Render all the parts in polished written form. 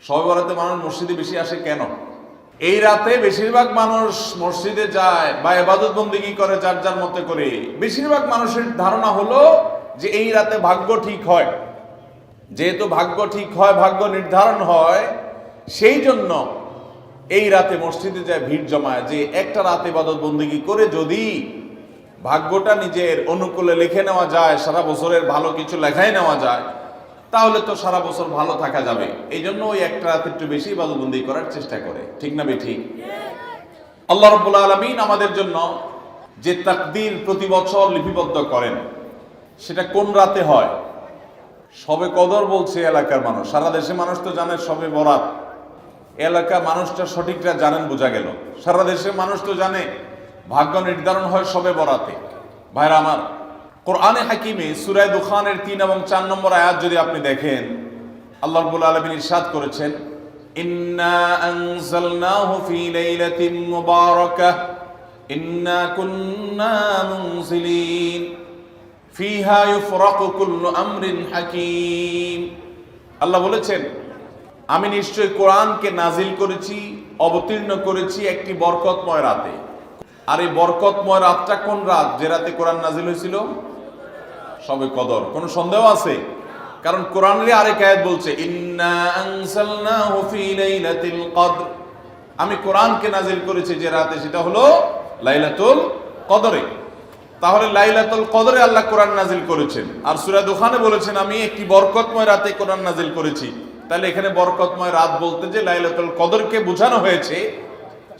শবে বরাতে মানুষ মসজিদে বেশি আসে কেন? এই রাতে বেশিরভাগ মানুষ মসজিদে যায় বা ইবাদত বন্দেগী করে যার যার মতে করে। বেশিরভাগ মানুষের ধারণা হলো যে এই রাতে ভাগ্য ঠিক হয়। যেহেতু ভাগ্য ঠিক হয়, ভাগ্য নির্ধারণ হয়, সেই জন্য এই রাতে মসজিদে যায়, ভিড় জমায় যে একটা রাতে ইবাদত বন্দেগী করে যদি ভাগ্যটা নিজের অনুকূলে লিখে নেওয়া যায়, সারা বছরের ভালো কিছু লেখাই নেওয়া যায়, তাহলে তো সারা বছর ভালো থাকা যাবে। এই জন্য ওই একটা রাত একটু বেশি ইবাদত বন্দেগী করার চেষ্টা করে। ঠিক না বেঠিক? আল্লাহ রাব্বুল আলামিন আমাদের জন্য যে তাকদীর প্রতি বছর লিপিবদ্ধ করেন, সেটা কোন রাতে হয়? শবে কদর বলছে এলাকার মানুষ। সারা দেশের মানুষ তো জানে শবে বরাত। এলাকার মানুষটা সঠিকটা জানেন, বোঝা গেল। সারা দেশের মানুষ তো জানে ভাগ্য নির্ধারণ হয় শবে বরাতে। ভাইরা আমার, কোরআনে হাকিমে সূরা দুখানের ৩ এবং ৪ নম্বর আয়াত যদি আপনি দেখেন, আল্লাহ রাব্বুল আলামিন ইরশাদ করেছেন, ইন্না আনজালনাহু ফি লাইলাতিন মুবারাকাহ ইন্না কুন্না মুনজিলিন ফিহা ইউফরাকু কুল্লু আমরিন হাকিম। আল্লাহ বলেছেন, আমি নিশ্চয় কোরআনকে নাজিল করেছি, অবতীর্ণ করেছি একটি বরকতময় রাতে। আর এই বরকতময় রাতটা কোন রাত? যে রাতে কোরআন নাজিল হয়েছিল? শবে কদর। কোনো সন্দেহ আছে? কারণ কোরআনের আরেক আয়াত বলছে, ইন্না আনজালনাহু ফি লাইলাতিল কদর, আমি কোরআনকে নাজিল করেছি যে রাতে, সেটা হলো লাইলাতুল কদরে। তাহলে লাইলাতুল কদরে আল্লাহ কোরআন নাজিল করেছেন। আর সূরা দুখানে বলেছেন, আমি একটি বরকতময় রাতে কোরআন নাজিল করেছি। তাহলে এখানে বরকতময় রাত বলতে যে লাইলাতুল কদরকে বোঝানো হয়েছে,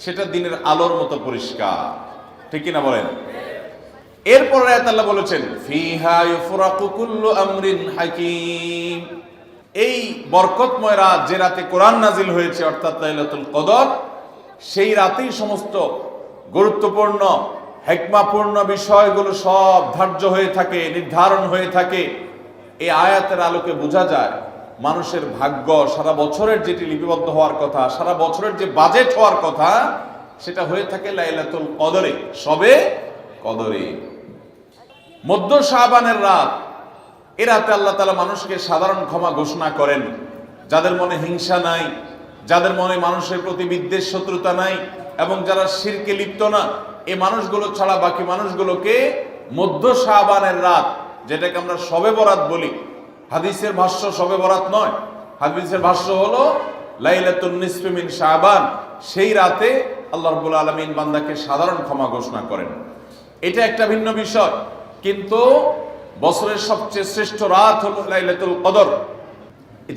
সেটা দিনের আলোর মতো পরিষ্কার। ঠিক কিনা বলেন? এরপর আয়াত আল্লাহ বলেছেন, ফিহা ইউফরাকু কুল্লু আমরিন হাকিম, এই বরকতময় রাত যে রাতে কোরআন নাজিল হয়েছে, অর্থাৎ লাইলাতুল কদর, সেই রাতেই সমস্ত গুরুত্বপূর্ণ হিকমাপূর্ণ বিষয়গুলো সব ধার্য হয়ে থাকে, নির্ধারণ হয়ে থাকে। এই আয়াতের আলোকে বোঝা যায় মানুষের ভাগ্য সারা বছরের যেটি লিপিবদ্ধ হওয়ার কথা, সারা বছরের যে বাজেট হওয়ার কথা, সেটা হয়ে থাকে লাইলাতুল কদরে, শবে কদরে। মধ্য শাবানের রাত, এ রাতে আল্লাহ তাআলা মানুষকে সাধারণ ক্ষমা ঘোষণা করেন। যাদের মনে হিংসা নাই, যাদের মনে মানুষের প্রতি বিদ্বেষ শত্রুতা নাই, এবং যারা শিরকে লিপ্ত না, এই মানুষগুলো ছাড়া বাকি মানুষগুলোকে মধ্য শাবানের রাত, যেটাকে আমরা শবে বরাত বলি, হাদিসের ভাষ্য শবে বরাত নয়, হাদিসের ভাষ্য হলো লাইলাতুন নিসফি মিন শাবান, সেই রাতে আল্লাহ রাব্বুল আলামিন বান্দাকে সাধারণ ক্ষমা ঘোষণা করেন। এটা একটা ভিন্ন বিষয়, কিন্তু বছরের সবচেয়ে শ্রেষ্ঠ রাত হলো লাইলাতুল কদর,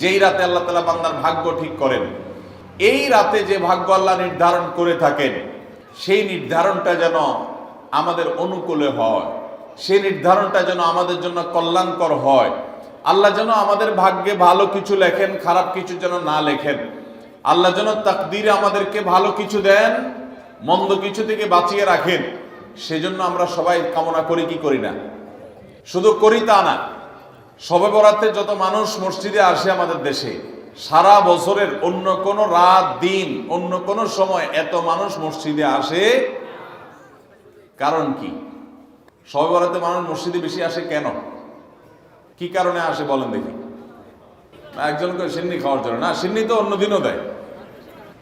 যেই রাতে আল্লাহ তাআলা বান্দার ভাগ্য ঠিক করেন। এই রাতে যে ভাগ্য আল্লাহ নির্ধারণ করে থাকেন, সেই নির্ধারণটা যেন আমাদের অনুকূলে হয়, সেই নির্ধারণটা যেন আমাদের জন্য কল্যাণকর হয়। আল্লাহ যেন আমাদের ভাগ্যে ভালো কিছু লেখেন, খারাপ কিছু যেন না লেখেন। আল্লাহ যেন তাকদীরে আমাদেরকে ভালো কিছু দেন, মন্দ কিছু থেকে বাঁচিয়ে রাখেন। সেজন্য আমরা সবাই কামনা করি কি করি না? শুধু করি তা না, শবে বরাতে যত মানুষ মসজিদে আসে আমাদের দেশে, সারা বছরের অন্য কোনো রাত, দিন, অন্য কোনো সময় এত মানুষ মসজিদে আসে। কারণ কি? শবে বরাতে মানুষ মসজিদে বেশি আসে কেন? কি কারণে আসে বলেন দেখি? একজনকে সিন্নি খাওয়ার জন্য না, সিন্নি তো অন্যদিনও দেয়।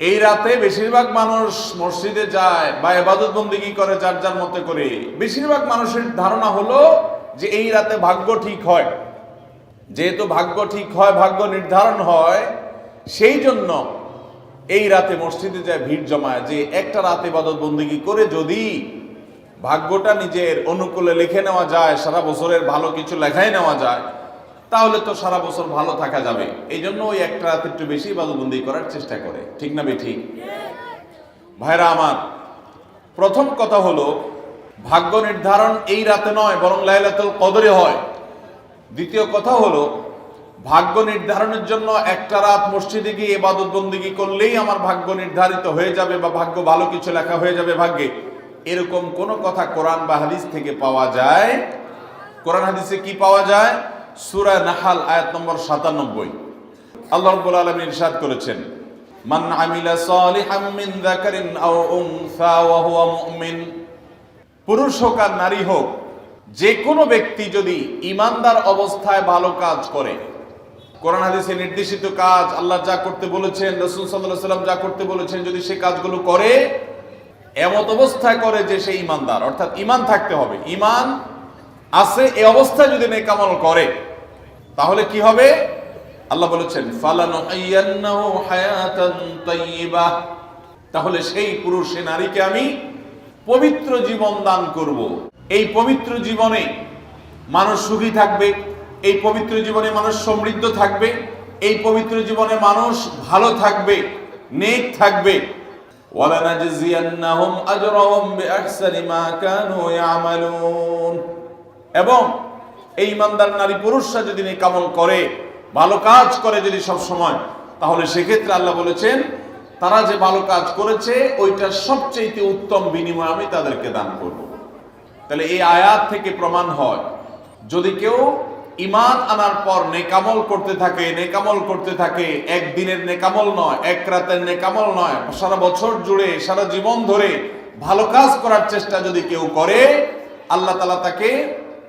এই রাতে বেশিরভাগ মানুষ মসজিদে যায় বা ইবাদত বন্দেগী করে যার যার মতে করে। বেশিরভাগ মানুষের ধারণা হলো যে এই রাতে ভাগ্য ঠিক হয়। যেহেতু ভাগ্য ঠিক হয়, ভাগ্য নির্ধারণ হয়, সেই জন্য এই রাতে মসজিদে যায়, ভিড় জমায় যে একটা রাতে ইবাদত বন্দেগী করে যদি ভাগ্যটা নিজের অনুকূলে লিখে নেওয়া যায়, সারা বছরের ভালো কিছু লেখাই নেওয়া যায়, তাহলে তো সারা বছর ভালো থাকা যাবে। এই জন্য ওই একটা রাত একটু বেশি ইবাদত বন্দেগী করার চেষ্টা করে। ঠিক না বেঠিক? ভাইরা আমার, প্রথম কথা হলো ভাগ্য নির্ধারণ এই রাতে নয়, বরং লাইলাতুল কদরে হয়। দ্বিতীয় কথা হলো ভাগ্য নির্ধারণের জন্য একটা রাত মসজিদে গিয়ে ইবাদত বন্দেগী করলেই আমার ভাগ্য নির্ধারিত হয়ে যাবে বা ভাগ্য ভালো কিছু লেখা হয়ে যাবে ভাগ্যে, এরকম কোন কথা কোরআন বা হাদিস থেকে পাওয়া যায়? কোরআন হাদিসে কি পাওয়া যায়? সূরা নাহাল আয়াত নম্বর ৯৭। আল্লাহ রাব্বুল আলামিন ইরশাদ করেছেন, মান আমিলা সালিহাম মিন যাকারিন আও উনসা ওয়া হুয়া মুমিন, পুরুষ হোক আর নারী হোক, যে কোনো ব্যক্তি যদি ঈমানদার অবস্থায় ভালো কাজ করে, কোরআন হাদিসে নির্দেশিত কাজ, আল্লাহ যা করতে বলেছেন, রাসূল সাল্লাল্লাহু আলাইহি ওয়াসাল্লাম যা করতে বলেছেন, যদি সে কাজগুলো করে, এমত অবস্থায় করে যে সে ঈমানদার, অর্থাৎ ঈমান থাকতে হবে, ঈমান আছে এই অবস্থায় যদি নেক আমল করে, তাহলে কি হবে? আল্লাহ বলেছেন ফালানুহিয়ান্নাহু হায়াতান তাইয়্যিবাহ, তাহলে সেই পুরুষ সে নারীকে আমি পবিত্র জীবন দান করব। এই পবিত্র জীবনে মানুষ সুখী থাকবে, এই পবিত্র জীবনে মানুষ সমৃদ্ধ থাকবে, এই পবিত্র জীবনে মানুষ ভালো থাকবে, নেক থাকবে। ওয়ালানাজজিয়ান্নাহুম আজরাহুম বিআহসানি মা কানু ইয়ামালুন, এবং এই ইমানদার নারী পুরুষরা যদি নেক আমল করে, ভালো কাজ করে যদি সব সময়, তাহলে সেক্ষেত্রে আল্লাহ বলেছেন তারা যে ভালো কাজ করেছে ওইটা সবচেয়ে উত্তম বিনিময় আমি তাদেরকে দান করব। তাহলে এই আয়াত থেকে প্রমাণ হয়, যদি কেউ ঈমান আনার পর নেকামল করতে থাকে, নেকামল করতে থাকে, একদিনের নেকামল নয়, এক রাতের নেকামল নয়, সারা বছর জুড়ে সারা জীবন ধরে ভালো কাজ করার চেষ্টা যদি কেউ করে, আল্লাহ তাআলা তাকে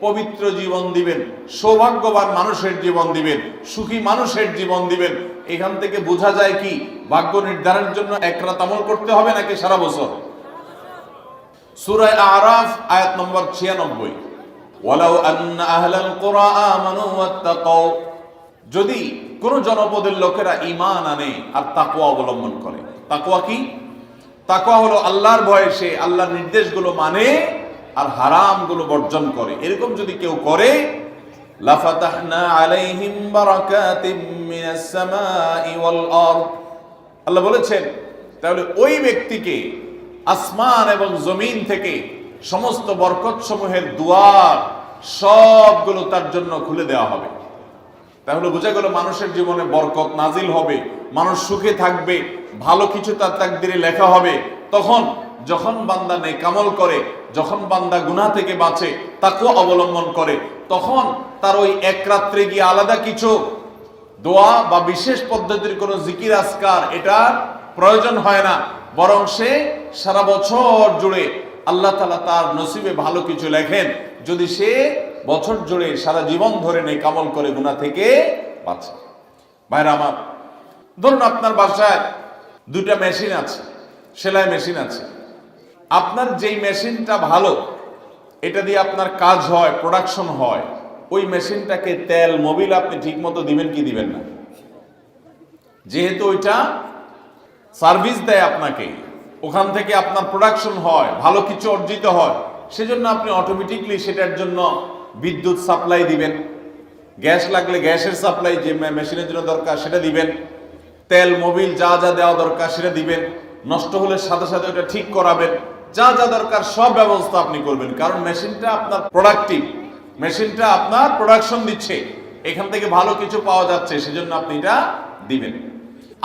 পবিত্র জীবন দিবেন, সৌভাগ্যবান মানুষের জীবন দিবেন, সুখী মানুষের জীবন দিবেন। এখান থেকে বোঝা যায় কি ভাগ্য নির্ধারণের জন্য এক রাত আমল করতে হবে নাকি সারা বছর? সূরা আরাফ আয়াত নম্বর 96, ওয়ালাউ আন্না আহলাল কুরা আমানু ওয়াত্তাকাউ, যদি কোন জনপদের লোকেরা ঈমান আনে আর তাকওয়া অবলম্বন করে। তাকওয়া কি? তাকওয়া হলো আল্লাহর ভয়ে সে আল্লাহর নির্দেশগুলো মানে আর হারামগুলো বর্জন করে, এরকম যদি কেউ করে, লাফাতাহনা আলাইহিম বারাকাতিম মিনাস সামাই ওয়াল আরদ, আল্লাহ বলেছেন তাহলে ওই ব্যক্তিকে আসমান এবং জমিন থেকে সমস্ত বরকত সমূহের দুয়ার সবগুলো তার জন্য খুলে দেওয়া হবে। তাহলে বোঝা গেল মানুষের জীবনে বরকত নাজিল হবে, মানুষ সুখে থাকবে, ভালো কিছু তার তাকদিরে লেখা হবে। তখন যখন বান্দা নেক আমল করে, যখন বান্দা গুনাহ থেকে বাঁচে, তাকওয়া অবলম্বন করে, তখন তার ওই এক রাত্রে গিয়ে আলাদা কিছু দোয়া বা বিশেষ পদ্ধতির কোনো জিকির আজকার এটা প্রয়োজন হয় না, বরং সে সারা বছর জুড়ে আল্লাহ তাআলা তার নসিবে ভালো কিছু লেখেন, যদি সে বছর জুড়ে সারা জীবন ধরে নেক আমল করে গুনাহ থেকে বাঁচে। ভাইরা আমার, ধরুন আপনার বাসায় দুটা মেশিন আছে, সেলাই মেশিন আছে। আপনার যেই মেশিনটা ভালো, এটা দিয়ে আপনার কাজ হয়, প্রোডাকশন হয়, ওই মেশিনটাকে তেল মোবিল আপনি ঠিক মতো দিবেন কি দিবেন না? যেহেতু ওইটা সার্ভিস দেয় আপনাকে, ওখান থেকে আপনার প্রোডাকশন হয়, ভালো কিছু অর্জিত হয়, সেজন্য আপনি অটোমেটিকলি সেটার জন্য বিদ্যুৎ সাপ্লাই দিবেন, গ্যাস লাগলে গ্যাসের সাপ্লাই যে মেশিনের জন্য দরকার সেটা দিবেন, তেল মোবিল যা যা দেওয়া দরকার সেটা দিবেন, নষ্ট হলে সাথে সাথে ওটা ঠিক করাবেন, যা যা দরকার সব ব্যবস্থা আপনি করবেন। কারণ মেশিনটা আপনার প্রোডাক্টিভ, মেশিনটা আপনার প্রোডাকশন দিচ্ছে, এখান থেকে ভালো কিছু পাওয়া যাচ্ছে, সেজন্য আপনি এটা দিবেন।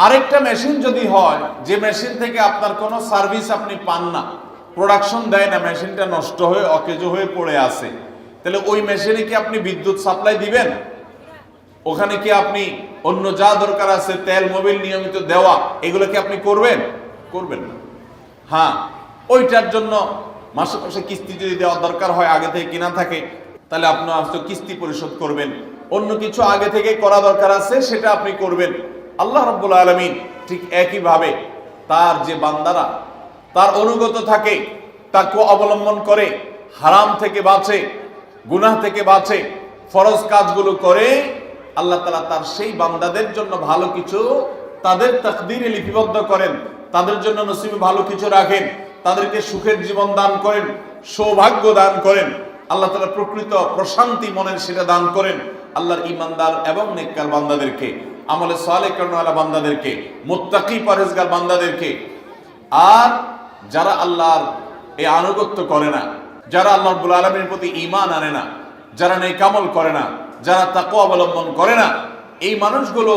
আরেকটা মেশিন যদি হয় যে মেশিন থেকে আপনার কোনো সার্ভিস আপনি পান না, প্রোডাকশন দেয় না, মেশিনটা নষ্ট হয়ে অকেজো হয়ে পড়ে আছে, তাহলে ওই মেশিনে কি আপনি বিদ্যুৎ সাপ্লাই দিবেন? ওখানে কি আপনি অন্য যা দরকার আছে তেল মোবিল নিয়মিত দেওয়া, এগুলো কি আপনি করবেন? করবেন না। হ্যাঁ, ওইটার জন্য মাসে মাসে কিস্তি যদি দেওয়ার দরকার হয়, আগে থেকে কিনা থাকে, তাহলে আপনি হয়তো কিস্তি পরিশোধ করবেন। অন্য কিছু আগে থেকে করা দরকার আছে সেটা আপনি করবেন। আল্লাহ রাব্বুল আলামিন ঠিক একইভাবে তার যে বান্দারা তার অনুগত থাকে, তাকওয়া অবলম্বন করে, হারাম থেকে বাঁচে, গুনাহ থেকে বাঁচে, ফরজ কাজগুলো করে, আল্লাহ তাআলা তার সেই বান্দাদের জন্য ভালো কিছু তাদের তাকদীরে লিপিবদ্ধ করেন, তাদের জন্য নসিবে ভালো কিছু রাখেন, তাদেরকে সুখের জীবন দান করেন, সৌভাগ্য দান করেন, আল্লাহ তাআলা প্রকৃত প্রশান্তি মনের সেটা দান করেন। আল্লাহর ঈমানদার এবং নেককার বান্দাদেরকে, আমলে সালেহ কর্মওয়ালা বান্দাদেরকে, মুত্তাকি পরহেজগার বান্দাদেরকে। আর যারা আল্লাহর এই আনুগত্য করে না, যারা আল্লাহ রাব্বুল আলামিনের প্রতি ঈমান আনে না, যারা নেক আমল করে না, যারা তাকওয়া অবলম্বন করে না, এই মানুষগুলো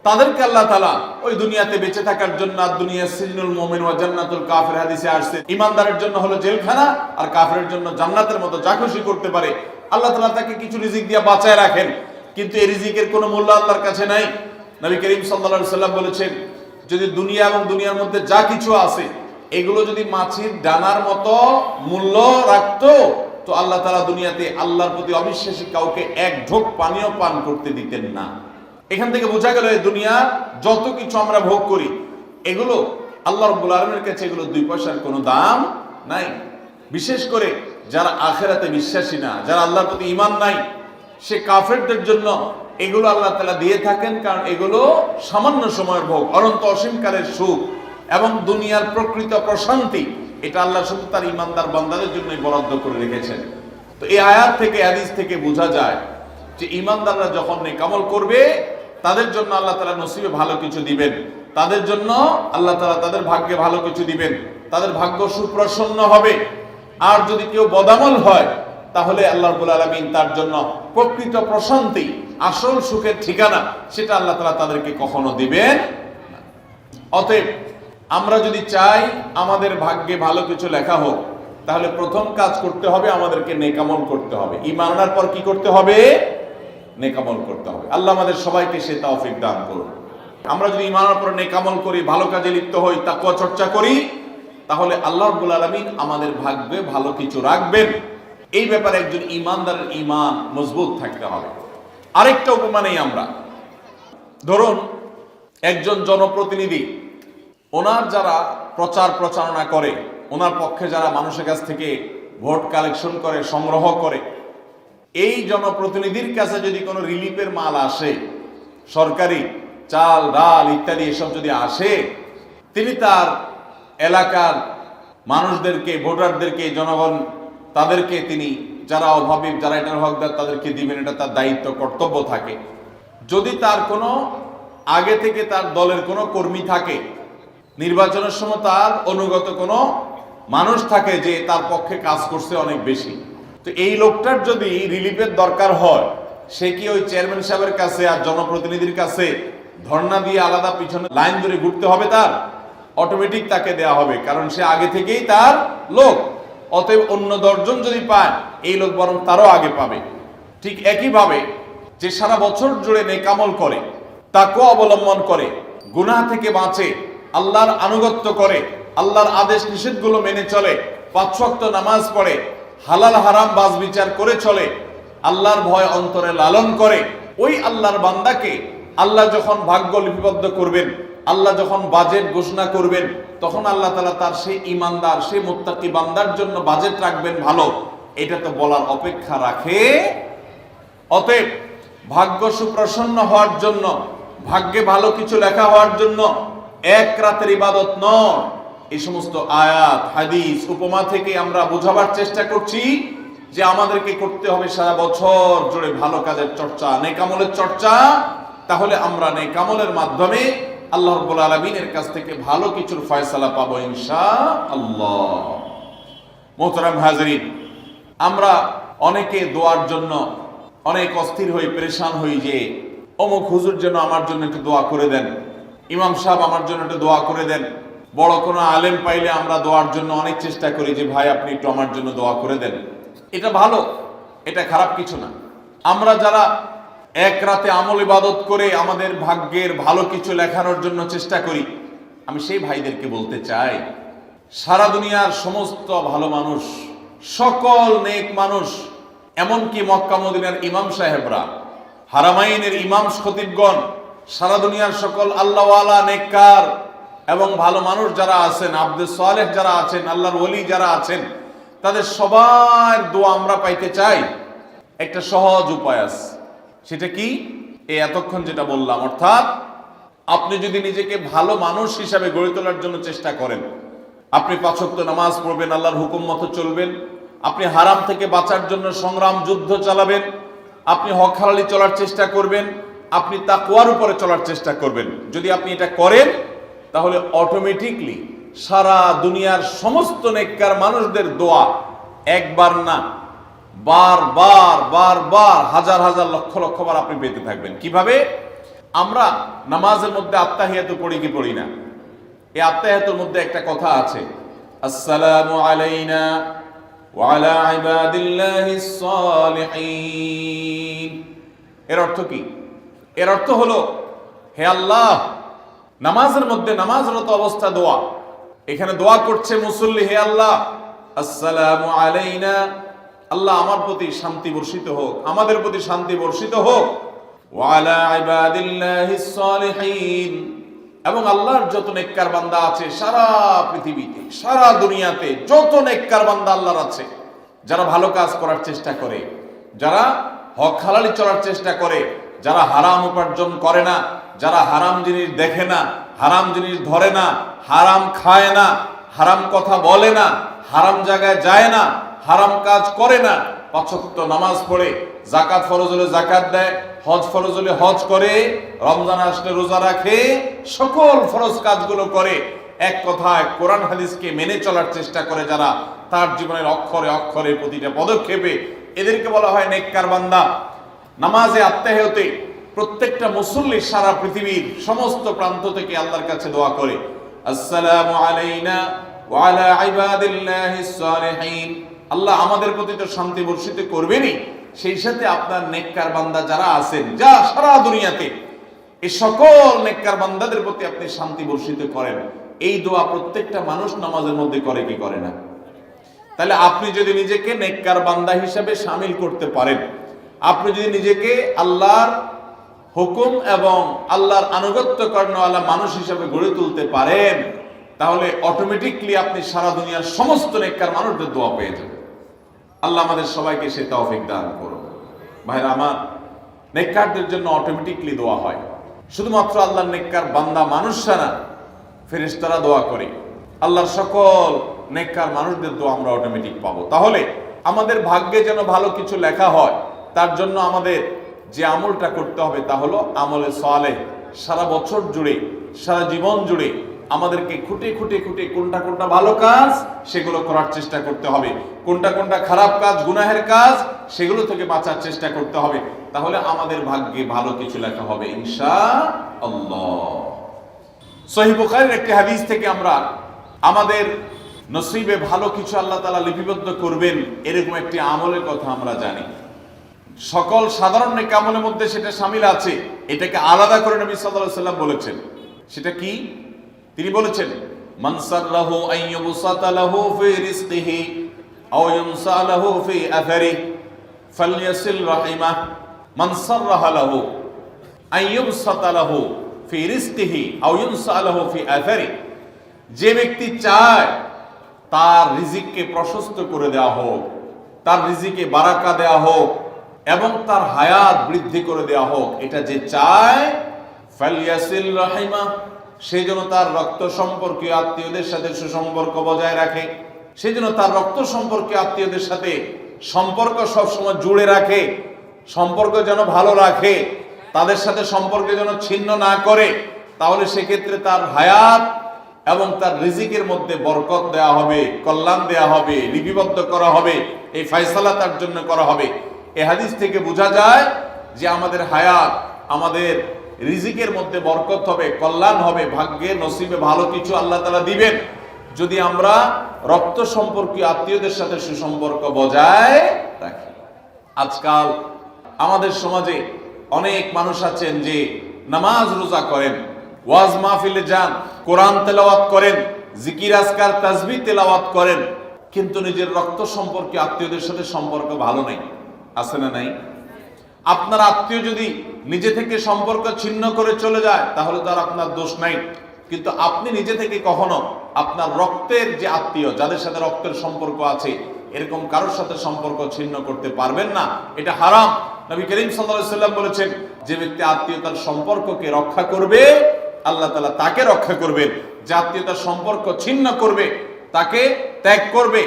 তাদেরকে আল্লাহ তাআলা ওই দুনিয়াতে বেঁচে থাকার জন্য, দুনিয়া সিজনুল মুমিন ওয়া জান্নাতুল কাফির হাদিসে আসছে, ঈমানদারের জন্য হলো জেলখানা আর কাফিরের জন্য জান্নাতের মতো যা খুশি করতে পারে। আল্লাহ তাআলা তাকে কিছু রিজিক দিয়ে বাঁচায় রাখেন, কিন্তু এই রিজিকের কোনো মূল্য আল্লাহর কাছে নাই। নবী করিম সাল্লাল্লাহু আলাইহি সাল্লাম বলেছেন, যদি দুনিয়া এবং দুনিয়ার মধ্যে যা কিছু আছে এগুলো যদি মাছির ডানার মতো মূল্য রাখতো, তো আল্লাহ তাআলা দুনিয়াতে আল্লাহর প্রতি অবিশ্বাসী কাউকে এক ঢোক পানিও পান করতে দিতেন না। এখান থেকে বোঝা গেল এই দুনিয়া যত কিছু আমরা ভোগ করি এগুলো আল্লাহ রাব্বুল আলামিনের কাছে এগুলো 2 পয়সার কোনো দাম নাই। বিশেষ করে যারা আখিরাতে বিশ্বাসী না, যারা আল্লাহর প্রতি ঈমান নাই, সে কাফেরদের জন্য এগুলো আল্লাহ তাআলা দিয়ে থাকেন, কারণ এগুলো সামান্য সময়ের ভোগ, অনন্ত অসীমকালের সুখ এবং দুনিয়ার প্রকৃত প্রশান্তি। এটা আল্লাহ শুধু তার ঈমানদার বান্দাদের জন্যই বরাদ্দ করে রেখেছেন। তো এই আয়াত থেকে, হাদিস থেকে বোঝা যায় যে ঈমানদাররা যখন নেক আমল করবে তাদের জন্য আল্লাহ তাআলা নসিবে ভালো কিছু দিবেন, তাদের জন্য আল্লাহ তাআলা তাদের ভাগ্যে ভালো কিছু দিবেন, তাদের ভাগ্য সুপ্রসন্ন হবে। আর যদি কেউ বদামল হয় তাহলে আল্লাহ রাব্বুল আলামিন তার জন্য প্রকৃত প্রশান্তি, আসল সুখের ঠিকানা, সেটা আল্লাহ তাআলা তাদেরকে কখনো দিবেন না। অতএব আমরা যদি চাই আমাদের ভাগ্যে ভালো কিছু লেখা হোক, তাহলে প্রথম কাজ করতে হবে আমাদেরকে নেক আমল করতে হবে। ঈমান আনার পর কি করতে হবে? নেক আমল করতে হবে। আল্লাহ আমাদের সবাইকে সে তৌফিক দান করুন। আমরা যদি ঈমান আনার পর নেক আমল করি, ভালো কাজে লিপ্ত হই, তাকওয়া চর্চা করি, তাহলে আল্লাহ রাব্বুল আলামিন আমাদের ভাগ্যে ভালো কিছু রাখবেন। এই ব্যাপারে একজন ঈমানদারের ঈমান মজবুত থাকতে হবে। আরেকটা উপমা নেই আমরা। ধরুন একজন জনপ্রতিনিধি, ওনার যারা প্রচার প্রচারণা করে, ওনার পক্ষে যারা মানুষের কাছ থেকে ভোট কালেকশন করে, সংগ্রহ করে, এই জনপ্রতিনিধির কাছে যদি কোনো রিলিফের মাল আসে, সরকারি চাল ডাল ইত্যাদি এসব যদি আসে, তিনি তার এলাকার মানুষদেরকে, ভোটারদেরকে, জনগণ তাদেরকে তিনি, যারা অভাবী, যারা এটার হকদার, তাদেরকে দিবেন। এটা তার দায়িত্ব, কর্তব্য থাকে। যদি তার কোনো আগে থেকে তার দলের কোনো কর্মী থাকে, নির্বাচনের সময় তার অনুগত কোনো মানুষ থাকে যে তার পক্ষে কাজ করছে অনেক বেশি, তো এই লোকটার যদি রিলিফের দরকার হয়, সে কি ওই চেয়ারম্যান সাহেবের কাছে আর জনপ্রতিনিধির কাছে ধর্ণা দিয়ে আলাদা পিছনে লাইন ধরে ঘুরতে হবে? তার অটোমেটিক তাকে দেয়া হবে, কারণ সে আগে থেকেই তার লোক। অতএব অন্য 10 জন যদি পায়, এই লোক বরং তারও আগে পাবে। ঠিক একইভাবে যে সারা বছর জুড়ে নেক আমল করে, তাকওয়া অবলম্বন করে, গুনাহ থেকে বাঁচে, আল্লাহর আনুগত্য করে, আল্লাহর আদেশ নিষেধগুলো মেনে চলে, 5 ওয়াক্ত নামাজ পড়ে, হালাল হারাম বাজ বিচার করে চলে, আল্লাহর ভয় অন্তরে লালন করে, ওই আল্লাহর বান্দাকে আল্লাহ যখন ভাগ্য লিপিবদ্ধ করবেন, আল্লাহ যখন বাজেট ঘোষণা করবেন, তখন আল্লাহ তাআলা তার সেই ঈমানদার, সেই মুত্তাকি বান্দার জন্য বাজেট রাখবেন ভালো। এটা তো বলার অপেক্ষা রাখে। অতএব ভাগ্য সুপ্রসন্ন হওয়ার জন্য, ভাগ্যে ভালো কিছু লেখা হওয়ার জন্য এক রাতের ইবাদত নয়। এই সমস্ত আয়াত, হাদিস, উপমা থেকে আমরা বোঝাবার চেষ্টা করছি যে আমাদেরকে করতে হবে সারা বছর জুড়ে ভালো কাজের চর্চা, নেক আমলের চর্চা। তাহলে আমরা নেক আমলের মাধ্যমে আল্লাহ রাব্বুল আলামিনের কাছ থেকে ভালো কিছুর ফয়সালা পাবো ইনশাআল্লাহ। মোহতারাম হাজরিন, আমরা অনেকে দোয়ার জন্য অনেক অস্থির হই, পেরেশান হই যে অমুক হুজুর যেন আমার জন্য একটু দোয়া করে দেন, ইমাম সাহেব আমার জন্য একটু দোয়া করে দেন। বড় কোনো আলেম পাইলে আমরা দোয়ার জন্য অনেক চেষ্টা করি যে ভাই আপনি একটু আমার জন্য দোয়া করে দেন। এটা ভালো, এটা খারাপ কিছু না। আমরা যারা এক রাতে আমল ইবাদত করে আমাদের ভাগ্যের ভালো কিছু লেখানোর জন্য চেষ্টা করি, আমি সেই ভাইদেরকে বলতে চাই, সারা দুনিয়ার সমস্ত ভালো মানুষ, সকল নেক মানুষ, এমনকি মক্কা মদিনার ইমাম সাহেবরা, হারামাইনের ইমাম খতিবগণ, সারা দুনিয়ার সকল আল্লাহওয়ালা, নেককার এবং ভালো মানুষ যারা আছেন, আব্দুস সালেহ যারা আছেন, আল্লাহর ওলি যারা আছেন, তাদের সবার দোয়া আমরা পাইতে চাই। একটা সহজ উপায় আছে, সেটা কি? এই এতক্ষণ যেটা বললাম, অর্থাৎ আপনি যদি নিজেকে ভালো মানুষ হিসাবে গড়ে তোলার জন্য চেষ্টা করেন, আপনি 5 ওয়াক্ত নামাজ পড়বেন, আল্লাহর হুকুম মতো চলবেন, আপনি হারাম থেকে বাঁচার জন্য সংগ্রাম যুদ্ধ চালাবেন, আপনি হক হালালি চলার চেষ্টা করবেন, আপনি তাকওয়ার উপরে চলার চেষ্টা করবেন। যদি আপনি এটা করেন, তাহলে অটোমেটিকলি সারা দুনিয়ার সমস্ত নেককার মানুষদের দোয়া একবার না, বারবার বারবার, হাজার হাজার লক্ষ লক্ষ বার আপনি পেতে থাকবেন। কিভাবে? আমরা নামাজের মধ্যে আত্তাহিয়াতু পড়ি কি পড়ি না? এই আত্তাহিয়াতুর মধ্যে একটা কথা আছে, আসসালামু আলাইনা ওয়া আলা ইবাদিল্লাহিস সালিহিন। এর অর্থ কি? এর অর্থ হলো, হে আল্লাহ, নামাজের মধ্যে নামাজরত অবস্থা দোয়া, এখানে দোয়া করছে মুসল্লি, হে আল্লাহ, আসসালামু আলাইনা, আল্লাহ আমার প্রতি শান্তি বর্ষিত হোক, আমাদের প্রতি শান্তি বর্ষিত হোক, ওয়া আলা ইবাদিল্লাহিস সালিহিন, এবং আল্লাহর যত নেককার বান্দা আছে সারা পৃথিবীতে, সারা দুনিয়াতে যত নেককার বান্দা আল্লাহর আছে, যারা ভালো কাজ করার চেষ্টা করে, যারা হক হালালি চলার চেষ্টা করে, যারা হারাম উপার্জন করে না, যারা হারাম জিনিস দেখে না, হারাম জিনিস ধরে না, হারাম খায় না, হারাম কথা বলে না, হারাম জায়গায় যায় না, হারাম কাজ করে না, 5 ওয়াক্ত নামাজ পড়ে, যাকাত ফরজ হলে যাকাত দেয়, হজ ফরজ হলে হজ করে, রমজান আসলে রোজা রাখে, সকল ফরজ কাজগুলো করে, এক কথায় কোরআন হাদিসকে মেনে চলার চেষ্টা করে যারা, তার জীবনের অক্ষরে অক্ষরে প্রতিটা পদক্ষেপে, এদেরকে বলা হয় নেককার বান্দা। নামাজে আত্মাহতে প্রত্যেকটা মুসল্লি সারা পৃথিবীর সমস্ত প্রান্ত থেকে আল্লাহর কাছে দোয়া করে, আসসালামু আলাইনা ওয়া আলা ইবাদিল্লাহিস সালিহিন, আল্লাহ আমাদের প্রতি তো শান্তি বর্ষিত করবেনই, সেই সাথে আপনার নেককার বান্দা যারা আছেন, যা সারা দুনিয়াতে, এই সকল নেককার বান্দাদের প্রতি আপনি শান্তি বর্ষিত করেন। এই দোয়া প্রত্যেকটা মানুষ নামাজের মধ্যে করে কি করে না? তাহলে আপনি যদি নিজেকে নেককার বান্দা হিসাবে শামিল করতে পারেন, আপনি যদি নিজেকে আল্লাহর হুকুম এবং আল্লাহর আনুগত্য করানোওয়ালা মানুষ হিসাবে গড়ে তুলতে পারেন, তাহলে অটোমেটিকলি আপনি সারা দুনিয়ার সমস্ত নেককার মানুষদের দোয়া পেয়ে যাবেন। আল্লাহ আমাদের সবাইকে সে তৌফিক দান করুন। ভাইরা আমার, নেককারদের জন্য অটোমেটিকলি দোয়া হয়। শুধুমাত্র আল্লাহর নেককার বান্দা মানুষরা না, ফেরেশতারা দোয়া করে। আল্লাহর সকল নেককার মানুষদের দোয়া আমরা অটোমেটিক পাবো। তাহলে আমাদের ভাগ্যে যেন ভালো কিছু লেখা হয়, তার জন্য আমাদের যে আমলটা করতে হবে তা হলো আমলে সালেহ। সারা বছর জুড়ে, সারা জীবন জুড়ে আমাদেরকে খুঁটে খুঁটে খুঁটে কোনটা কোনটা ভালো কাজ সেগুলো করার চেষ্টা করতে হবে, কোনটা কোনটা খারাপ কাজ, গুনাহের কাজ, সেগুলো থেকে বাঁচার চেষ্টা করতে হবে। তাহলে আমাদের ভাগ্যে ভালো কিছু লেখা হবে ইনশাআল্লাহ। সহিহ বুখারীর একটি হাদিস থেকে আমরা আমাদের নসিবে ভালো কিছু আল্লাহ তাআলা লিপিবদ্ধ করবেন এরকম একটি আমলের কথা আমরা জানি। সকল সাধারণ নেক আমলের মধ্যে সেটা শামিল আছে, এটাকে আলাদা করে নবী সাল্লাল্লাহু আলাইহি ওয়াসাল্লাম বলেছেন। সেটা কি? তিনি বলেছেন, মান সাররাহু আন ইউবসাতা লাহু ফি রিজকিহি আও ইউনসা লাহু ফি আথারিহি ফালইয়াসিল রাহিমাহ। মান সাররাহা লাহু আন ইউবসাতা লাহু ফি রিজকিহি আও ইউনসা লাহু ফি আথারিহি, যে ব্যক্তি চায় তার রিজিককে প্রশস্ত করে দেওয়া হোক, তার রিজিকে বারাকা দেওয়া হোক এবং তার হায়াত বৃদ্ধি করে দেওয়া হোক, এটা যে চায়, ফালইয়াসিল রাহিমাহ, সেই জন্য তার রক্ত সম্পর্কীয় আত্মীয়দের সাথে সুসম্পর্ক বজায় রাখে, সেই জন্য তার রক্ত সম্পর্কীয় আত্মীয়দের সাথে সম্পর্ক সবসময় জুড়ে রাখে, সম্পর্ক যেন ভালো রাখে, তাদের সাথে সম্পর্ক যেন ছিন্ন না করে। তাহলে সেক্ষেত্রে তার হায়াত এবং তার রিজিকের মধ্যে বরকত দেওয়া হবে, কল্যাণ দেওয়া হবে, লিপিবদ্ধ করা হবে, এই ফয়সালা তার জন্য করা হবে। এই হাদিস থেকে বোঝা যায় যে আমাদের হায়াত, আমাদের রিজিকের মধ্যে বরকত হবে, কল্যাণ হবে, ভাগ্যে নসিবে ভালো কিছু আল্লাহ তাআলা দিবেন যদি আমরা রক্ত সম্পর্কীয় আত্মীয়দের সাথে সুসম্পর্ক বজায় রাখি। আজকাল আমাদের সমাজে অনেক মানুষ আছেন যে নামাজ রোজা করেন, ওয়াজ মাহফিলে যান, কোরআন তেলাওয়াত করেন, জিকির আজকার তাসবিহ তেলাওয়াত করেন, কিন্তু নিজের রক্ত সম্পর্কে আত্মীয়দের সাথে সম্পর্ক ভালো নাই। আছে না নাই? আপনার আত্মীয় যদি নিজে থেকে সম্পর্ক ছিন্ন করে চলে যায় তাহলে তো আর আপনার দোষ নাই, কিন্তু আপনি নিজে থেকে কখনো আপনার রক্তের যে আত্মীয়, যাদের সাথে রক্তের সম্পর্ক আছে, এরকম কারোর সাথে সম্পর্ক ছিন্ন করতে পারবেন না। এটা হারাম। নবী করিম সাল্লাল্লাহু আলাইহি ওয়াসাল্লাম বলেছেন, যে ব্যক্তি আত্মীয়তার সম্পর্ককে রক্ষা করবে আল্লাহ তাআলা তাকে রক্ষা করবেন, যে আত্মীয়তার সম্পর্ক ছিন্ন করবে, তাকে ত্যাগ করবে,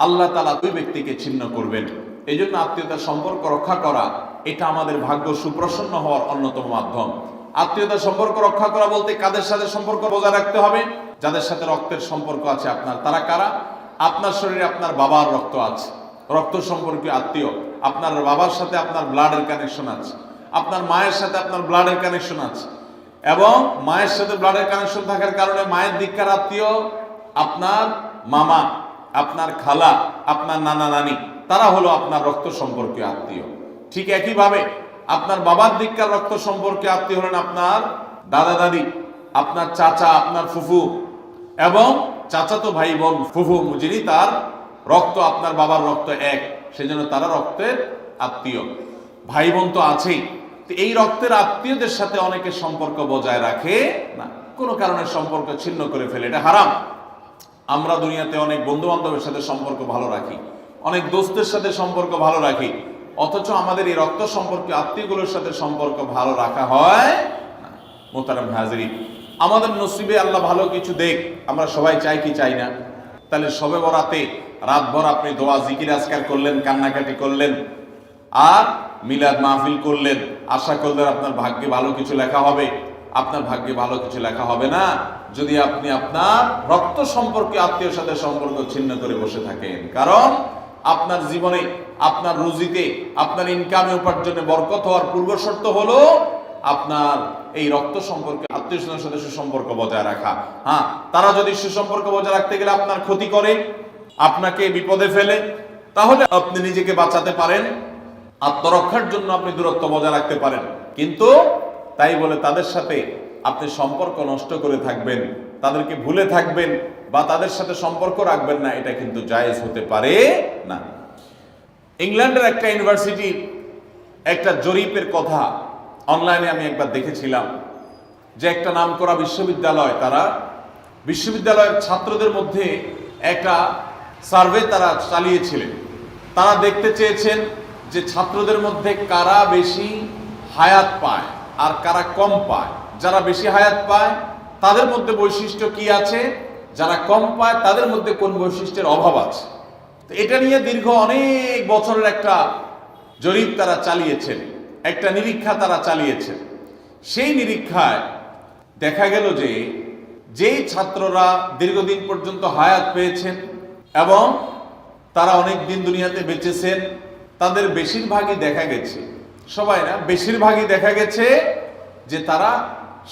আল্লাহ তাআলা ওই ব্যক্তিকে ছিন্ন করবেন। এই জন্য আত্মীয়তার সম্পর্ক রক্ষা করা এটা আমাদের ভাগ্য সুপ্রসন্ন হওয়ার অন্যতম মাধ্যম। আত্মীয়তার সম্পর্ক রক্ষা করা বলতে কাদের সাথে সম্পর্ক বজায় রাখতে হবে? যাদের সাথে রক্তের সম্পর্ক আছে আপনার। তারা কারা? আপনার শরীরে আপনার বাবার রক্ত আছে, রক্ত সম্পর্কীয় আত্মীয়। আপনার বাবার সাথে আপনার ব্লাডের কানেকশন আছে, আপনার মায়ের সাথে আপনার ব্লাডের কানেকশন আছে, এবং মায়ের সাথে ব্লাডের কানেকশন থাকার কারণে মায়ের দিককার আত্মীয় আপনার মামা, আপনার খালা, আপনার নানা নানি, তারা হলো আপনার রক্ত সম্পর্কীয় আত্মীয়। ঠিক একইভাবে আপনার বাবার দিককার রক্ত সম্পর্কে আত্মীয় হলেন আপনার দাদা দাদি, আপনার চাচা, আপনার ফুফু, এবং চাচাতো ভাই বোন ফুফু, যিনি তার রক্ত আপনার বাবার রক্ত এক, সেজন্য তারা রক্তের আত্মীয়। ভাই বোন তো আছেই, তো এই রক্তের আত্মীয়দের সাথে অনেকে সম্পর্ক বজায় রাখে না, কোনো কারণে সম্পর্ক ছিন্ন করে ফেলে, এটা হারাম। আমরা দুনিয়াতে অনেক বন্ধু বান্ধবের সাথে সম্পর্ক ভালো রাখি, অনেক দোস্তের সাথে সম্পর্ক ভালো রাখি, অথচ আমাদের এই রক্ত সম্পর্কে আত্মীয়গুলোর সাথে সম্পর্ক ভালো রাখা হয় না। মোহতারাম হাজিরিন, আমাদের নসিবে আল্লাহ ভালো কিছু দেখ, আমরা সবাই চাই কি চাই না? তাহলে শবে বরাতে রাতভর আপনি দোয়া জিকির আজকার করলেন, কান্নাকাটি করলেন, আর মিলাদ মাহফিল করলেন, আশা করলেন আপনার ভাগ্যে ভালো কিছু লেখা হবে। আপনার ভাগ্যে ভালো কিছু লেখা হবে না যদি আপনি আপনার রক্ত সম্পর্কে আত্মীয়র সাথে সম্পর্ক ছিন্ন করে বসে থাকেন। কারণ আপনার জীবনে, আপনার রুজিতে, আপনার ইনকামে, উপার্জনে বরকত হওয়ার পূর্ব শর্ত হলো আপনার এই রক্ত সম্পর্কে আত্মীয় স্বজনের সাথে সুসম্পর্ক বজায় রাখা। হ্যাঁ, তারা যদি সুসম্পর্ক বজায় রাখতে গেলে আপনার ক্ষতি করে, আপনাকে বিপদে ফেলে, তাহলে আপনি নিজেকে বাঁচাতে পারেন, আত্মরক্ষার জন্য আপনি দূরত্ব বজায় রাখতে পারেন। কিন্তু তাই বলে তাদের সাথে আপনি সম্পর্ক নষ্ট করে থাকবেন, তাদেরকে ভুলে থাকবেন বা তাদের সাথে সম্পর্ক রাখবেন না, এটা কিন্তু জায়েজ হতে পারে না। ইংল্যান্ডের একটা ইউনিভার্সিটির একটা জরিপের কথা অনলাইনে আমি একবার দেখেছিলাম, যে একটা নামকরা বিশ্ববিদ্যালয়, তারা বিশ্ববিদ্যালয়ের ছাত্রদের মধ্যে একটা সার্ভে তারা চালিয়েছিলেন। তারা দেখতে চেয়েছেন যে ছাত্রদের মধ্যে কারা বেশি হায়াত পায় আর কারা কম পায়। যারা বেশি হায়াত পায় তাদের মধ্যে বৈশিষ্ট্য কি আছে, যারা কম পায় তাদের মধ্যে কোন বৈশিষ্ট্যের অভাব আছে। তো এটা নিয়ে দীর্ঘ অনেক বছরের একটা জরিপ তারা চালিয়েছেন, একটা নিরীক্ষা তারা চালিয়েছেন। সেই নিরীক্ষায় দেখা গেল যে যেই ছাত্ররা দীর্ঘদিন পর্যন্ত হায়াত পেয়েছেন এবং তারা অনেক দিন দুনিয়াতে বেঁচেছেন, তাদের বেশিরভাগই দেখা গেছে, সবাই না, বেশিরভাগই দেখা গেছে যে তারা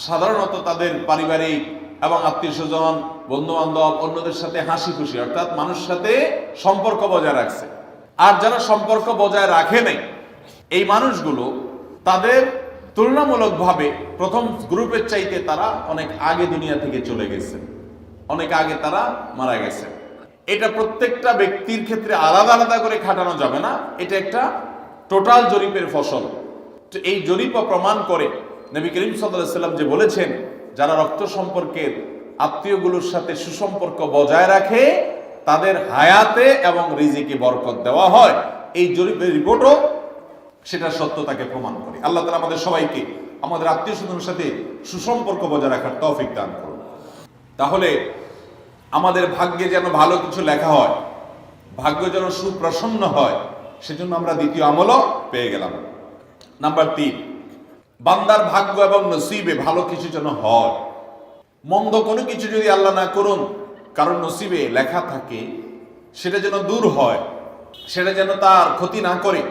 সাধারণত তাদের পারিবারিক এবং আত্মীয় স্বজন, বন্ধু বান্ধব, অন্যদের সাথে হাসি খুশি, অর্থাৎ মানুষের সাথে সম্পর্ক বজায় রাখছে। আর যারা সম্পর্ক বজায় রাখে নাই, এই মানুষগুলো তাদের তুলনামূলকভাবে প্রথম গ্রুপের চাইতে তারা অনেক আগে দুনিয়া থেকে চলে গেছে, অনেক আগে তারা মারা গেছে। এটা প্রত্যেকটা ব্যক্তির ক্ষেত্রে আলাদা আলাদা করে খাটানো যাবে না, এটা একটা টোটাল জরিপের ফসল। তো এই জরিপ প্রমাণ করে নবী করিম সাল্লাল্লাহু আলাইহি ওয়াসাল্লাম যে বলেছেন, যারা রক্ত সম্পর্কের আত্মীয়গুলোর সাথে সুসম্পর্ক বজায় রাখে তাদের হায়াতে এবং রিজিকে বরকত দেওয়া হয়। এই জরিপের রিপোর্টও সেটা সত্যতাকে প্রমাণ করে। আল্লাহ তাআলা আমাদের সবাইকে আমাদের আত্মীয় স্বজনের সাথে সুসম্পর্ক বজায় রাখার তৌফিক দান করুন। তাহলে আমাদের ভাগ্যে যেন ভালো কিছু লেখা হয়, ভাগ্য যেন সুপ্রসন্ন হয়, সেজন্য আমরা দ্বিতীয় আমলও পেয়ে গেলাম। নাম্বার 3, বান্দার ভাগ্য এবং নসিবে ভালো কিছু যেন হয়। মন্দ কোনো কিছু যদি আল্লাহ না করুন কারণ নসিবে লেখা থাকে, সেটা যেন দূর হয়, সেটা যেন তার ক্ষতি না করে,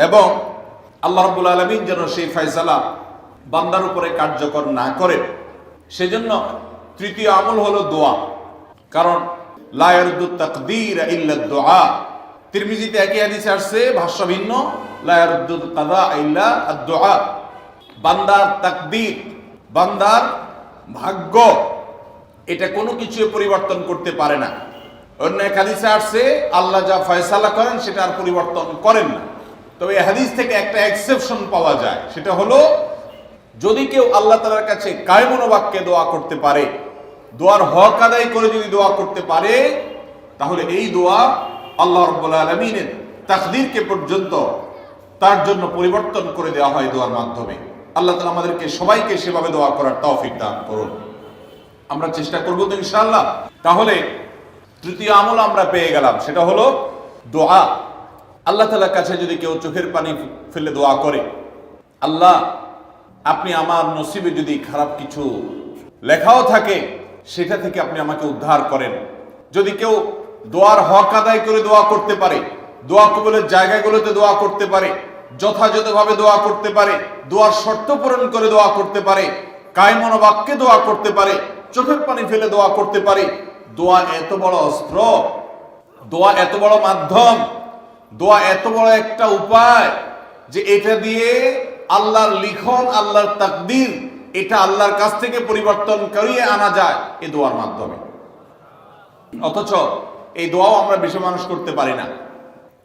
এবং আল্লাহ রাব্বুল আলামিন যেন সেই ফয়সালা বান্দার উপরে কার্যকর না করে। সেজন্য তৃতীয় আমল হলো দোয়া। কারণ লা ইয়ারুদ্দু তাকদীর ইল্লা দুআ। তিরমিজিতে একই হাদিসে আসছে, ভাষ্য ভিন্ন, লা ইয়ারুদ্দু কাযা ইল্লা আদ-দুআ। বান্দার তাকদীর, বান্দার ভাগ্য, এটা কোনো কিছু পরিবর্তন করতে পারে না। অন্য এক হাদিসে আসছে, আল্লাহ যা ফয়সালা করেন সেটা আর পরিবর্তন করেন না। তবে এই হাদিস থেকে একটা এক্সেপশন পাওয়া যায়, সেটা হলো যদি কেউ আল্লাহ তাআলার কাছে কায়মন বাক্যে দোয়া করতে পারে, দোয়ার হক আদায় করে যদি দোয়া করতে পারে, তাহলে এই দোয়া আল্লাহ রাব্বুল আলামিনের তাকদীরকে পর্যন্ত তার জন্য পরিবর্তন করে দেওয়া হয় দোয়ার মাধ্যমে। আল্লাহ তাআলা আমাদেরকে সবাইকে সেভাবে দোয়া করার তৌফিক দান করুন। আমরা চেষ্টা করব তো ইনশাআল্লাহ। তাহলে তৃতীয় আমল আমরা পেয়ে গেলাম, সেটা হলো দোয়া। আল্লাহ তাআলার কাছে যদি কেউ চোখের পানি ফেলে দোয়া করে, আল্লাহ আপনি আমার নসিবে যদি খারাপ কিছু লেখাও থাকে সেটা থেকে আপনি আমাকে উদ্ধার করেন। যদি কেউ দোয়ার হক আদায় করে দোয়া করতে পারে, দোয়া কবুলের জায়গাগুলোতে দোয়া করতে পারে, যথাযথভাবে দোয়া করতে পারে, দোয়ার শর্ত পূরণ করে দোয়া করতে পারে, কায়মন বাক্যে দোয়া করতে পারে, চোখের পানি ফেলে দোয়া করতে পারে, দোয়া এত বড় অস্ত্র, দোয়া এত বড় মাধ্যম, দোয়া এত বড় একটা উপায় যে এটা দিয়ে আল্লাহর লিখন, আল্লাহর তাকদীর, এটা আল্লাহর কাছ থেকে পরিবর্তন করিয়ে আনা যায় এই দোয়ার মাধ্যমে। অথচ এই দোয়াও আমরা বেশি মানুষ করতে পারি না।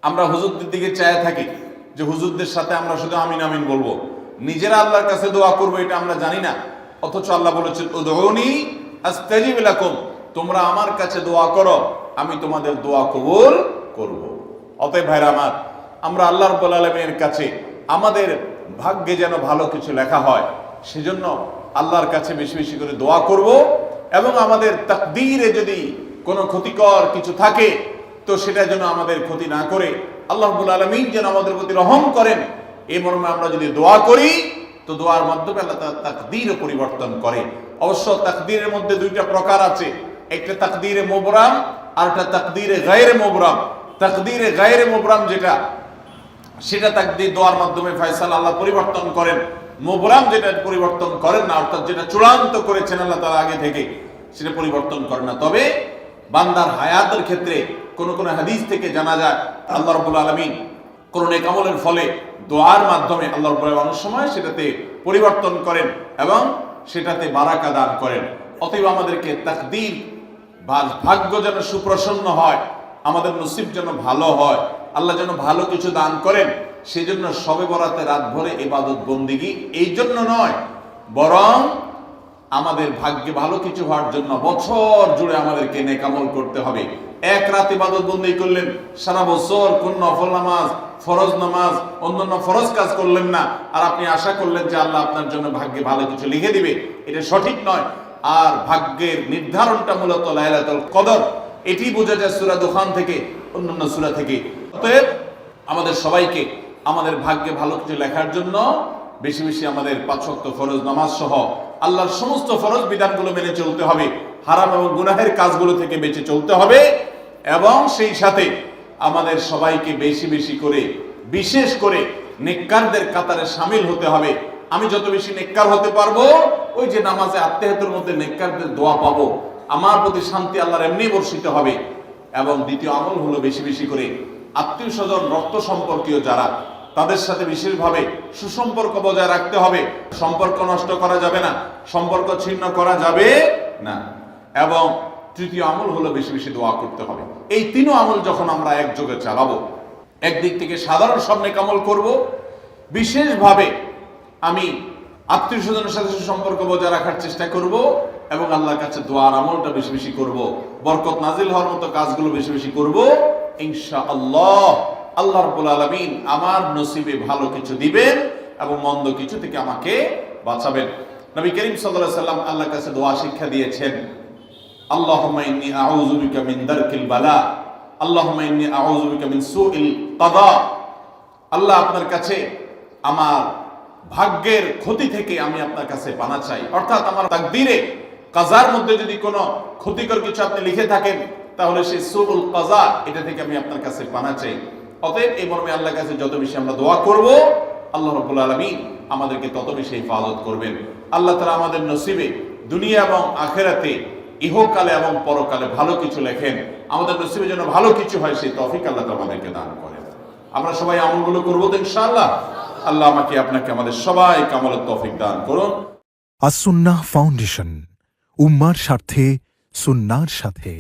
আমরা হুজুরদের দিকে চায় থাকি যে হুজুরদের সাথে আমরা শুধু আমিন আমিন বলবো, নিজেরা আল্লাহর কাছে দোয়া করবো এটা আমরা জানি না, অথচ আল্লাহ বলেছেন উদউনি আস্তাজিব লাকুম, তোমরা আমার কাছে দোয়া করো, আমি তোমাদের দোয়া কবুল করব। অতএব ভাইরা আমার, আমরা আল্লাহ রাব্বুল আলামিনের কাছে আমাদের ভাগ্যে যেন ভালো কিছু লেখা হয়, সেজন্য আল্লাহর কাছে বেশি বেশি করে দোয়া করব। এবং আমাদের তাকদীরে যদি কোনো ক্ষতিকর কিছু থাকে তো সেটা যেন আমাদের ক্ষতি না করে আল্লাহ রাব্বুল আলামিন যেন আমাদের প্রতি রহম করেন, এই মর্মে আমরা যদি দোয়া করি তো দোয়ার মাধ্যমে আল্লাহ তাআলা তাকদীরও পরিবর্তন করে। অবশ্য তাকদীরের মধ্যে দুইটা প্রকার আছে, একটা তাকদীরে মুবরাম আর একটা তাকদীরে গায়রে মুবরাম। তাকদীরে গায়রে মুবরাম যেটা, সেটা তাকদীর দোয়ার মাধ্যমে ফয়সালা আল্লাহ পরিবর্তন করেন। মুবরাম যেটা পরিবর্তন করেন না, অর্থাৎ যেটা চূড়ান্ত করেছেন আল্লাহ তাআলা আগে থেকে, সেটা পরিবর্তন করেন না। তবে বান্দার হায়াতের ক্ষেত্রে কোন কোন হাদিস থেকে জানা যায় আল্লাহ রাব্বুল আলামিন কোন নেক আমলের ফলে দোয়ার মাধ্যমে আল্লাহ রাব্বুল আলামিন অনেক সময় সেটাতে পরিবর্তন করেন এবং সেটাতে বারাকা দান করেন। অতএব আমাদেরকে তাকদীর ভাগ্য যেন সুপ্রসন্ন হয়, আমাদের নসিব যেন ভালো হয়, আল্লাহ যেন ভালো কিছু দান করেন, সেজন্য শবে বরাতে রাত ভরে ইবাদত বন্দিগি এই জন্য নয়, বরং আমাদের ভাগ্যে ভালো কিছু হওয়ার জন্য বছর জুড়ে আমাদেরকে নেক আমল করতে হবে। এক রাত ইবাদত বন্দেগি করলেন, সারা বছর কোন নফল নামাজ, ফরজ নামাজ, অন্যান্য ফরজ কাজ করলেন না, আর আপনি আশা করলেন যে আল্লাহ আপনার জন্য ভাগ্যে ভালো কিছু লিখে দিবে, এটা সঠিক নয়। আর ভাগ্যের নির্ধারণটা মূলত লাইলাতুল কদর, এটি বোঝা যায় সূরা দুখান থেকে, অন্যান্য সূরা থেকে। অতএব আমাদের সবাইকে আমাদের ভাগ্যে ভালো কিছু লেখার জন্য বেশি বেশি আমাদের 5 ওয়াক্ত ফরজ নামাজ সহ আল্লাহর সমস্ত ফরজ বিধানগুলো মেনে চলতে হবে, হারাম এবং গুনাহের কাজগুলো থেকে বেঁচে চলতে হবে, এবং সেই সাথে আমাদের সবাইকে বেশি বেশি করে বিশেষ করে নেককারদের কাতারে শামিল হতে হবে। আমি যত বেশি নেককার হতে পারবো, ওই যে নামাজে আত্মেহাতের মধ্যে নেককারদের দোয়া পাবো, আমার প্রতি শান্তি আল্লাহর এমনি বর্ষিত হবে। এবং দ্বিতীয় আমল হলো বেশি বেশি করে আত্মীয় স্বজন, রক্ত সম্পর্কীয় যারা, তাদের সাথে বিশেষভাবে সুসম্পর্ক বজায় রাখতে হবে। সম্পর্ক নষ্ট করা যাবে না, সম্পর্ক ছিন্ন করা যাবে না। এবং তৃতীয় আমল হলো বেশি বেশি দোয়া করতে হবে। এই তিনও আমল যখন আমরা একযোগে চালাবো, একদিক থেকে সাধারণ সব নেক আমল করব, বিশেষভাবে আমি আত্মীয় স্বজনের সাথে সুসম্পর্ক বজায় রাখার চেষ্টা করব, এবং আল্লাহর কাছে দোয়ার আমলটা বেশি বেশি করব, বরকত নাজিল হওয়ার মতো কাজগুলো বেশি বেশি করব, ইনশাআল্লাহ আল্লাহ রাব্বুল আলামিন আমার নসিবে ভালো কিছু দিবেন এবং মন্দ কিছু থেকে আমাকে বাঁচাবেন। নবী করিম সাল্লাল্লাহু আলাইহি সাল্লাম আল্লাহর কাছে দোয়া শিক্ষা দিয়েছেন, আল্লাহুম্মা ইন্নী আউযু বিকা মিন দারকিল বালা, আল্লাহুম্মা ইন্নী আউযু বিকা মিন সুইল কাদা। আল্লাহ, আপনার কাছে আমার ভাগ্যের ক্ষতি থেকে আমি আপনার কাছে পানা চাই। অর্থাৎ আমার তাকদীরে কাজার মধ্যে যদি কোনো ক্ষতিকর কিছু আপনি লিখে থাকেন, তাহলে সেই সুউল কাজা, এটা থেকে আমি আপনার কাছে পানা চাই। অতএব এই মর্মে আল্লাহর কাছে যত বেশি আমরা দোয়া করব, আল্লাহ রাব্বুল আলামিন আমাদেরকে তত বেশি হিফাজত করবেন। আল্লাহ তাআলা আমাদের নসিবে দুনিয়া এবং আখিরাতে, ইহকালে এবং পরকালে ভালো কিছু লেখেন, আমাদের নসিবে যেন ভালো কিছু হয় সেই তৌফিক আল্লাহ তাআলা আমাদেরকে দান করেন। আমরা সবাই আমলগুলো করবো তো ইনশাআল্লাহ। আল্লাহ আমাকে আপনাকে আমাদের সবাইকে আমলের তৌফিক দান করুন। আস-সুন্নাহ ফাউন্ডেশন, উম্মার স্বার্থে সুন্নাহর সাথে।